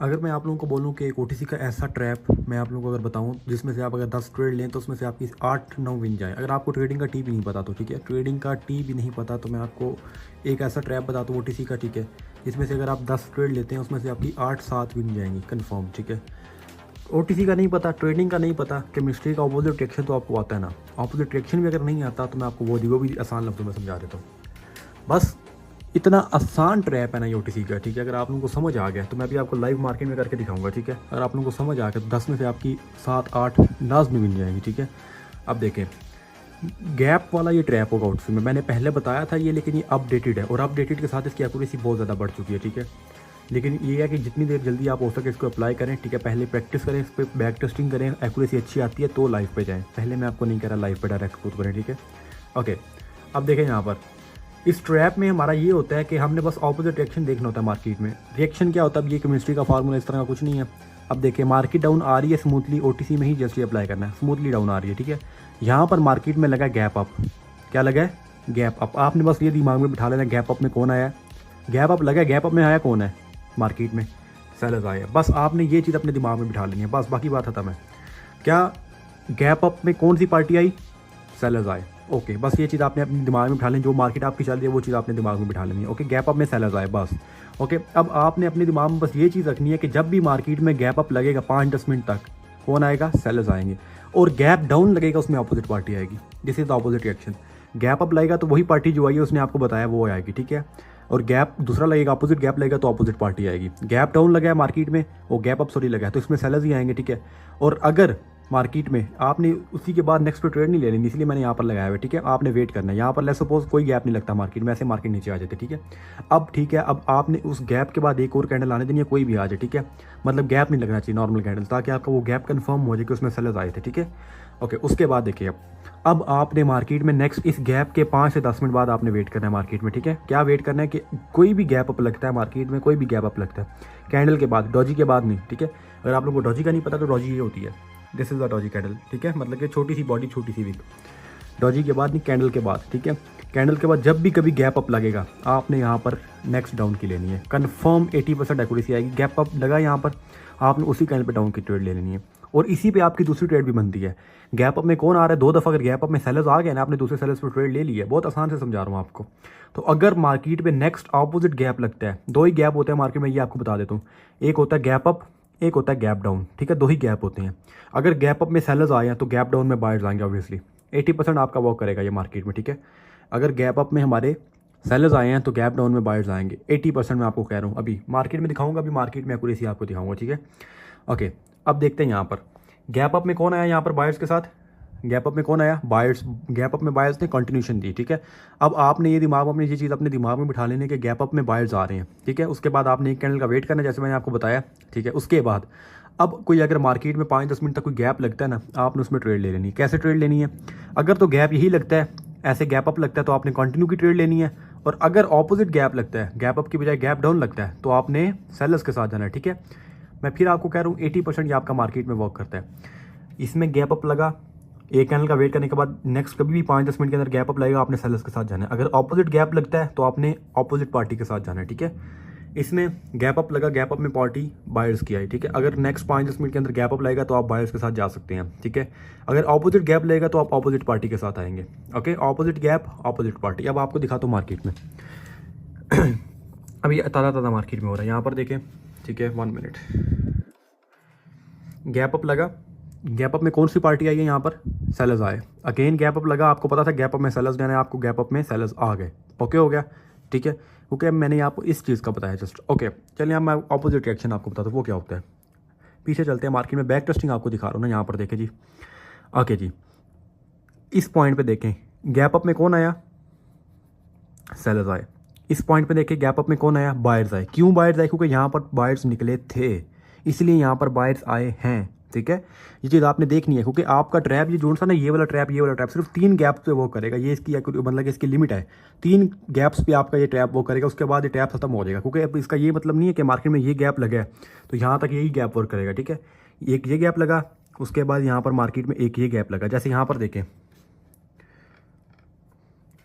अगर मैं आप लोगों को बोलूँ कि एक ओटीसी का ऐसा ट्रैप मैं आप लोगों को अगर बताऊँ जिसमें से आप अगर 10 ट्रेड लें तो उसमें से आपकी 8-9 विन जाए। अगर आपको ट्रेडिंग का टी भी नहीं पता तो ठीक है, ट्रेडिंग का टी भी नहीं पता तो मैं आपको एक ऐसा ट्रैप बताता हूँ ओटीसी का, ठीक है, जिसमें से अगर आप 10 ट्रेड लेते हैं उसमें से आपकी 8-7 विन जाएंगी कन्फर्म, ठीक है। ओटीसी का नहीं पता, ट्रेडिंग का नहीं पता, केमिस्ट्री का ऑपोजिट रिएक्शन तो आपको आता है ना, ऑपोजिट रिएक्शन भी अगर नहीं आता तो मैं आपको वो भी आसान लफ्ज़ों में समझा देता हूँ। बस इतना आसान ट्रैप है ना ये ओटीसी का, ठीक है। अगर आप लोगों को समझ आ गया तो मैं भी आपको लाइव मार्केट में करके दिखाऊंगा, ठीक है। अगर आप लोगों को समझ आ गया तो 10 में से आपकी 7-8 लाजमी मिल जाएंगी, ठीक है। अब देखें, गैप वाला ये ट्रैप होगा ओटीसी में, मैंने पहले बताया था ये, लेकिन ये अपडेटेड है और अपडेटेड के साथ इसकी एक्यूरेसी बहुत ज़्यादा बढ़ चुकी है, ठीक है। लेकिन ये है कि जितनी देर जल्दी आप हो सके इसको अप्लाई करें, ठीक है। पहले प्रैक्टिस करें, इस पर बैक टेस्टिंग करें, एक्यूरेसी अच्छी आती है तो लाइव पे जाएं। पहले मैं आपको नहीं कह रहा लाइव पे डायरेक्ट खुद करें, ठीक है। ओके, अब देखें यहाँ पर इस ट्रैप में हमारा ये होता है कि हमने बस ऑपोजिट रिएक्शन देखना होता है मार्केट में। रिएक्शन क्या होता है, अब ये केमिस्ट्री का फार्मूला इस तरह का कुछ नहीं है। अब देखिए मार्केट डाउन आ रही है स्मूथली, ओटीसी में ही जस्ट ये अप्लाई करना है, स्मूथली डाउन आ रही है, ठीक है। यहाँ पर मार्केट में लगा गैप अप, क्या लगा है, गैप अप। आपने बस ये दिमाग में बिठा लेना गैप अप में कौन आया, गैप अप लगा, गैप अप में आया कौन है, मार्केट में सेलर्स आए। बस आपने ये चीज़ अपने दिमाग में बिठा लेनी है, बस बाकी बात खत्म है। क्या गैप अप में कौन सी पार्टी आई, सेलर्स आए, ओके। बस ये चीज़ आपने अपने दिमाग में बिठा लेनी, जो मार्केट आपकी चल रही है वो चीज़ आपने दिमाग में बिठा लेनी है, ओके। गैप अप में सेलर्स आए, बस ओके। अब आपने अपने दिमाग में बस ये चीज़ रखनी है कि जब भी मार्केट में गैप अप लगेगा 5-10 मिनट तक कौन आएगा, सेलर्स आएंगे, और गैप डाउन लगेगा उसमें अपोजिट पार्टी आएगी। This is the opposite reaction. Gap up लगेगा तो वही पार्टी जो आई है उसने आपको बताया वो आएगी, ठीक है। और गैप दूसरा लगेगा, अपोजिट गैप लगेगा तो अपोजिट पार्टी आएगी। गैप डाउन लगा है मार्केट में, वो गैप अप सॉरी लगा है तो इसमें सेलर्स ही आएंगे, ठीक है। और अगर मार्केट में आपने उसी के बाद नेक्स्ट पे ट्रेड नहीं ले लेनी, इसलिए मैंने यहाँ पर लगाया हुआ है, ठीक है। आपने वेट करना है यहाँ पर, लेट्स सपोज कोई गैप नहीं लगता मार्केट में, ऐसे मार्केट नीचे आ जाते, ठीक है। अब ठीक है, अब आपने उस गैप के बाद एक और कैंडल आने देनी है, कोई भी आ जाए, ठीक है। मतलब गैप नहीं लगना चाहिए नॉर्मल कैंडल, ताकि आपका वो गैप कंफर्म हो जाए कि उसमें सेलर्स आए थे, ठीक है। ओके, उसके बाद देखिए अब आपने मार्केट में नेक्स्ट इस गैप के 5 से 10 मिनट बाद आपने वेट करना है मार्केट में, ठीक है। क्या वेट करना है कि कोई भी गैप अप लगता है मार्केट में, कोई भी गैप अप लगता है कैंडल के बाद, डॉजी के बाद नहीं, ठीक है। अगर आप लोगों को डॉजी का नहीं पता तो डॉजी ये होती है, this is the Doge candle, ठीक है। मतलब कि छोटी सी बॉडी छोटी सी विक, डॉजी के बाद नहीं, कैंडल के बाद, ठीक है। कैंडल के बाद जब भी कभी गैप अप लगेगा आपने यहाँ पर नेक्स्ट डाउन की लेनी है, कंफर्म 80% एक्यूरेसी आएगी। गैप अप लगा यहाँ पर, आपने उसी कैंडल पे डाउन की ट्रेड ले लेनी है, और इसी पे आपकी दूसरी ट्रेड भी बनती है। गैप अप में कौन आ रहा है, 2 दफ़ा अगर गैप अप में सेलर्स आ गए ना, आपने दूसरे सेलर्स पर ट्रेड ले ली है। बहुत आसान से समझा रहा हूँ आपको। तो अगर मार्केट में नेक्स्ट ऑपोजिट गैप लगता है, 2 ही गैप होते हैं मार्केट में, ये आपको बता देता हूँ। एक होता है गैप अप, एक होता है गैप डाउन, ठीक है। 2 ही गैप होते हैं। अगर गैप अप में सेलर्स आए हैं तो गैप डाउन में बायर्स आएंगे, ऑब्वियसली 80% आपका वर्क करेगा ये मार्केट में, ठीक है। अगर गैप अप में हमारे सेलर्स आए हैं तो गैप डाउन में बायर्स आएंगे, 80% मैं आपको कह रहा हूँ। अभी मार्केट में दिखाऊंगा, अभी मार्केट में एक्यूरेसी आपको दिखाऊंगा, ठीक है। ओके, अब देखते हैं यहाँ पर गैप अप में कौन आया, यहाँ पर बायर्स के साथ गैप अप में कौन आया, बायर्स। गैप अप में बायर्स ने कंटिन्यूशन दी, ठीक है। अब आपने ये दिमाग में ये चीज़ अपने दिमाग में बिठा लेने के गैप अप में बायर्स आ रहे हैं, ठीक है। उसके बाद आपने एक कैंडल का वेट करना, जैसे मैंने आपको बताया, ठीक है। उसके बाद अब कोई अगर मार्केट में 5-10 मिनट तक कोई गैप लगता है ना, आपने उसमें ट्रेड ले लेनी है। कैसे ट्रेड लेनी है, अगर तो गैप यही लगता है, ऐसे गैप अप लगता है तो आपने कंटिन्यू की ट्रेड लेनी है। और अगर ऑपोजिट गैप लगता है, गैप अप की बजाय गैप डाउन लगता है, तो आपने सेलर्स के साथ जाना है, ठीक है। मैं फिर आपको कह रहा हूँ 80% ये आपका मार्केट में वर्क करता है। इसमें गैप अप लगा, एक कैंडल का वेट करने के बाद नेक्स्ट कभी भी 5-10 मिनट के अंदर गैप अप लगेगा, आपने सेलर्स के साथ जाना है। अगर ऑपोजिट गैप लगता है तो आपने ऑपोजिट पार्टी के साथ जाना है, ठीक है। इसमें गैप अप लगा, गैप अप में पार्टी बायर्स की आई, ठीक है। अगर नेक्स्ट 5-10 मिनट के अंदर गैप अप लगेगा तो आप बायर्स के साथ जा सकते हैं, ठीक है। अगर ऑपोजिट गैप लगेगा तो आप ऑपोजिट पार्टी के साथ आएंगे, okay. Opposite gap opposite party. अब आपको दिखाता हूँ मार्केट में अभी ताज़ा ताज़ा मार्केट में हो रहा है, यहाँ पर देखें, ठीक है। 1 मिनट, गैप अप लगा, गैप अप में कौन सी पार्टी आई है, यहाँ पर सेलर्स आए। अगेन गैप अप लगा, आपको पता था गैप अप में सेलर्स जाना है, आपको गैप अप में सेलर्स आ गए, ओके हो गया, ठीक है। ओके, मैंने आपको इस चीज़ का बताया जस्ट, ओके। चलिए अब मैं ऑपोजिट रिएक्शन आपको बताता हूँ वो क्या होता है। पीछे चलते हैं, मार्केट में बैक टेस्टिंग आपको दिखा रहा हूँ ना, यहाँ पर देखें जी, ओके जी। इस पॉइंट पे देखें गैप अप में कौन आया, सेलर्स आए। इस पॉइंट पे देखें गैप अप में कौन आया, बायर्स आए। क्यों बायर्स आए, क्योंकि यहाँ पर बायर्स निकले थे, इसलिए यहाँ पर बायर्स आए हैं, ठीक है। ये चीज़ आपने देखनी है, क्योंकि आपका ट्रैप ये जोन सा ना, ये वाला ट्रैप, ये वाला ट्रैप सिर्फ 3 गैप्स पे वो करेगा। ये इसकी मतलब इसकी लिमिट है, 3 गैप्स पे आपका ये ट्रैप वो करेगा, उसके बाद ये ट्रैप खत्म हो जाएगा। क्योंकि अब इसका ये मतलब नहीं है कि मार्केट में ये गैप लगा है तो यहाँ तक यही गैप वर्क करेगा, ठीक है। एक ये गैप लगा, उसके बाद यहाँ पर मार्केट में एक ये गैप लगा, जैसे यहाँ पर देखें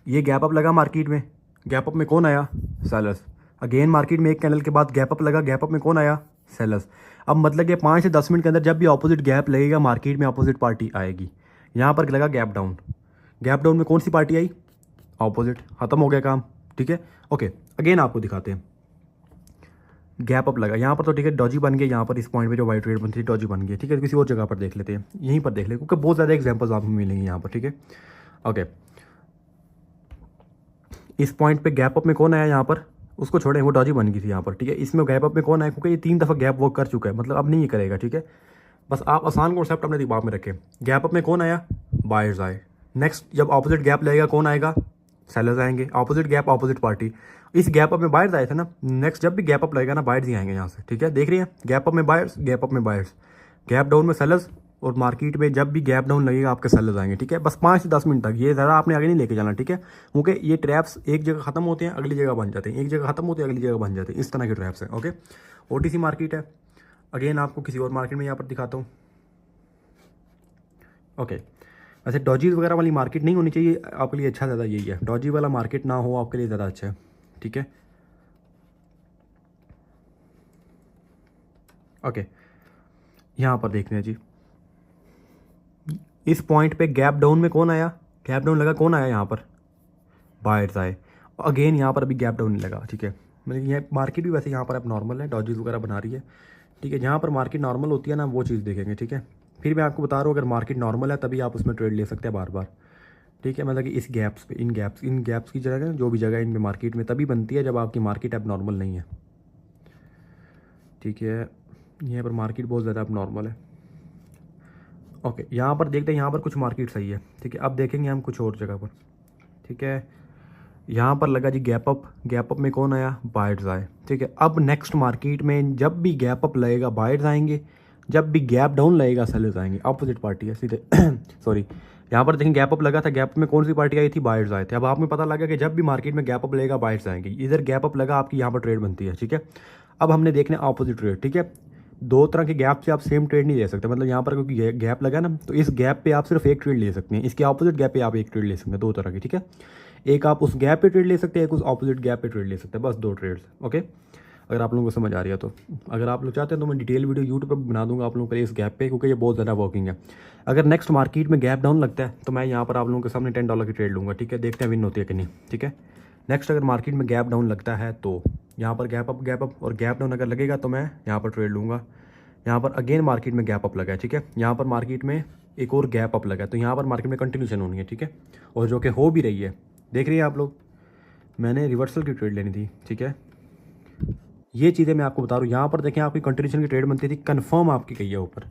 ये गैप अप लगा मार्केट में, गैप अप में कौन आया, सेलर्स। अगेन मार्केट में एक कैंडल के बाद गैप अप लगा, गैप अप में कौन आया, सेलर्स। अब मतलब कि 5 से 10 मिनट के अंदर जब भी अपोजिट गैप लगेगा मार्केट में अपोजिट पार्टी आएगी। यहाँ पर लगा गैप डाउन, गैप डाउन में कौन सी पार्टी आई? अपोजिट। ख़त्म हो गया काम, ठीक है। ओके, अगेन आपको दिखाते हैं। गैप अप लगा यहाँ पर तो ठीक है, डॉजी बन गया यहाँ पर, इस पॉइंट पे जो वाइट रेड बनती है डॉजी बन गई, ठीक है। किसी और जगह पर देख लेते हैं, यहीं पर देख लें क्योंकि बहुत ज़्यादा एग्जांपल्स आपको मिलेंगे यहाँ पर, ठीक है। ओके, इस पॉइंट पे गैप अप में कौन आया यहाँ पर? उसको छोड़ें, वो डॉजी बन गई थी यहाँ पर, ठीक है। इसमें गैप अप में कौन आया? क्योंकि ये 3 दफ़ा गैप वर्क कर चुका है, मतलब अब नहीं ये करेगा, ठीक है। बस आप आसान कॉन्सेप्ट अपने दिमाग में रखें। गैप अप में कौन आया? बायर्स आए। नेक्स्ट जब ऑपोजिट गैप लगेगा कौन आएगा? सेलर्स आएंगे। ऑपोजिट गैप ऑपोजिट पार्टी, इस गैप अप में बायर्स आए थे ना, नेक्स्ट जब भी गैप अप लगेगा ना बायर्स ही आएंगे यहाँ से, ठीक है। देख रही है, गैप अप में बायर्स, गैप अप में बायर्स, गैप डाउन में सेलर्स, और मार्केट में जब भी गैप डाउन लगेगा आपके सेलर्स आएंगे, ठीक है। बस 5 से 10 मिनट तक, ये ज़रा आपने आगे नहीं लेके जाना, ठीक है। क्योंकि ये ट्रैप्स एक जगह खत्म होते हैं अगली जगह बन जाते हैं, एक जगह खत्म होते हैं अगली जगह बन जाते हैं, इस तरह के ट्रैप्स हैं। ओके, OTC मार्केट है। अगेन आपको किसी और मार्केट में यहाँ पर दिखाता हूँ। ओके, वैसे डॉजीज वगैरह वाली मार्केट नहीं होनी चाहिए आपके लिए, अच्छा ज़्यादा यही है, डॉजी वाला मार्केट ना हो आपके लिए ज़्यादा अच्छा है, ठीक है। ओके, यहाँ पर देखते हैं जी, इस पॉइंट पे गैप डाउन में कौन आया? गैप डाउन लगा, कौन आया यहाँ पर? बायर्स आए। अगेन यहाँ पर अभी गैप डाउन नहीं लगा, ठीक है। मतलब ये मार्केट भी वैसे यहाँ पर अब नॉर्मल है, डॉजीज वगैरह बना रही है, ठीक है। जहाँ पर मार्केट नॉर्मल होती है ना वो चीज़ देखेंगे, ठीक है। फिर मैं आपको बता रहा हूँ, अगर मार्केट नॉर्मल है तभी आप उसमें ट्रेड ले सकते हैं बार बार, ठीक है। मतलब कि इस गैप्स पे, इन गैप्स की जगह, जो भी जगह इनमें मार्केट में तभी बनती है जब आपकी मार्केट अब नॉर्मल नहीं है, ठीक है। यहाँ पर मार्केट बहुत ज़्यादा अब नॉर्मल है। ओके, यहाँ पर देखते हैं, यहाँ पर कुछ मार्केट सही है, ठीक है। अब देखेंगे हम कुछ और जगह पर, ठीक है। यहाँ पर लगा जी गैप अप, गैप अप में कौन आया? बायर्स आए, ठीक है। अब नेक्स्ट मार्केट में जब भी गैप अप लगेगा बायर्स आएंगे, जब भी गैप डाउन लगेगा सेलर्स आएंगे, अपोजिट पार्टी है सीधे सॉरी, यहाँ पर देखें गैप अप लगा था, गैप में कौन सी पार्टी आई थी? बायर्स आए थे। अब आप में पता लगा कि जब भी मार्केट में गैप अप लगेगा बायर्स आएंगे, इधर गैप अप लगा आपकी यहाँ पर ट्रेड बनती है, ठीक है। अब हमने देखना अपोजिट ट्रेड, ठीक है। 2 तरह के गैप से आप सेम ट्रेड नहीं ले सकते, मतलब यहाँ पर क्योंकि गैप लगा ना, तो इस गैप पे आप सिर्फ एक ट्रेड ले सकते हैं, इसके अपोजिट गैप पे आप एक ट्रेड ले सकते हैं, 2 तरह की, ठीक है। एक आप उस गैप पे ट्रेड ले सकते हैं, एक उस अपोजिट गैप पे ट्रेड ले सकते हैं, बस 2 ट्रेड्स। ओके, अगर आप लोगों को समझ आ रही है तो, अगर आप लोग चाहते हैं तो मैं डिटेल वीडियो यूट्यूब पर बना दूंगा आप लोगों के लिए इस गैप पे, क्योंकि ये बहुत ज़्यादा वर्किंग है। अगर नेक्स्ट मार्केट में गैप डाउन लगता है तो मैं यहाँ पर आप लोगों के सामने $10 की ट्रेड लूँगा, ठीक है। देखते हैं विन होती है कि नहीं, ठीक है। नेक्स्ट अगर मार्केट में गैप डाउन लगता है तो यहाँ पर गैप अप और गैप डाउन अगर लगेगा तो मैं यहाँ पर ट्रेड लूँगा। यहाँ पर अगेन मार्केट में गैप अप लगा है, ठीक है। यहाँ पर मार्केट में एक और गैप अप लगा है, तो यहाँ पर मार्केट में कंटिन्यूशन होनी है, ठीक है। और जो कि हो भी रही है, देख रही है आप लोग, मैंने रिवर्सल की ट्रेड लेनी थी, ठीक है। ये चीज़ें मैं आपको बता रहा हूँ। यहाँ पर देखें आपकी कंटिन्यूशन की ट्रेड बनती थी, कन्फर्म आपकी गई है ऊपर,